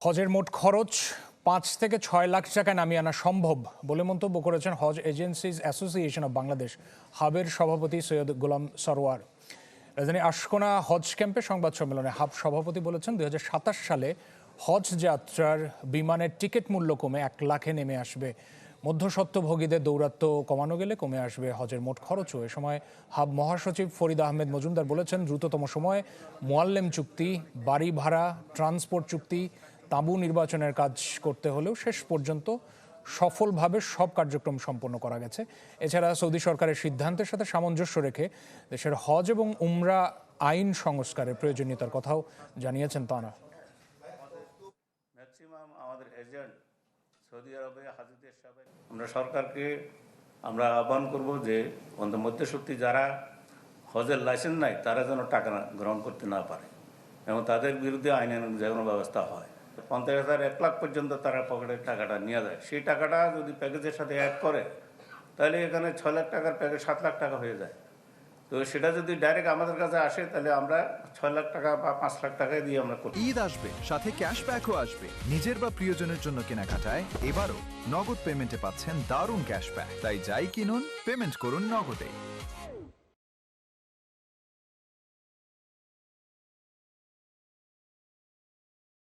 হজের মোট খরচ ৫ থেকে ৬ লাখ টাকায় নামিয়ে আনা সম্ভব বলে মন্তব্য করেছেন হজ এজেন্সিজ অ্যাসোসিয়েশন অব বাংলাদেশ হাবের সভাপতি সৈয়দ গোলাম সরোয়ার। রাজধানী আশকোনা হজ ক্যাম্পে সংবাদ সম্মেলনে হাব সভাপতি বলেছেন ২০২৭ সালে হজ যাত্রার বিমানের টিকিট মূল্য কমে ১ লাখে নেমে আসবে। মধ্যস্বত্বভোগীদের দৌরাত্ম্য কমানো গেলে কমে আসবে হজের মোট খরচও। এ সময় হাব মহাসচিব ফরিদ আহমেদ মজুমদার বলেছেন, দ্রুততম সময়ে মোয়াল্লেম চুক্তি, বাড়ি ভাড়া, ট্রান্সপোর্ট চুক্তি, তাঁবু নির্বাচনের কাজ করতে হলেও শেষ পর্যন্ত সফলভাবে সব কার্যক্রম সম্পন্ন করা গেছে। এছাড়া সৌদি সরকারের সিদ্ধান্তের সাথে সামঞ্জস্য রেখে দেশের হজ এবং উমরা আইন সংস্কারের প্রয়োজনীয়তার কথাও জানিয়েছেন তাঁরা। ম্যাক্সিমাম আমাদের এজেন্ট সৌদি আরবে হাজিদের সাথে আমরা সরকারকে আহ্বান করব যে মধ্যশক্তি যারা হজের লাইসেন্স নাই তারা যেন টাকা গ্রহণ করতে না পারে এবং তাদের বিরুদ্ধে আইনের যে কোনো ব্যবস্থা হয়। ৫০,০০০ ১ লাখ পর্যন্ত তারা পকেটের টাকাটা নিয়ে যায়। সেই টাকাটা যদি প্যাকেজের সাথে অ্যাড করে তাহলে এখানে ৬ লাখ টাকার প্যাকেজ ৭ লাখ টাকা হয়ে যায়। তো সেটা যদি ডাইরেক্ট আমাদের কাছে আসে তাহলে আমরা ৬ লাখ টাকা বা ৫ লাখ টাকায় দিয়ে আমরা করি। ঈদ আসবে, সাথে ক্যাশব্যাকও আসবে। নিজের বা প্রিয়জনের জন্য কেনাকাটায় এবারও নগদ পেমেন্টে পাচ্ছেন দারুণ ক্যাশব্যাক। তাই যাই কিনুন, পেমেন্ট করুন নগদে।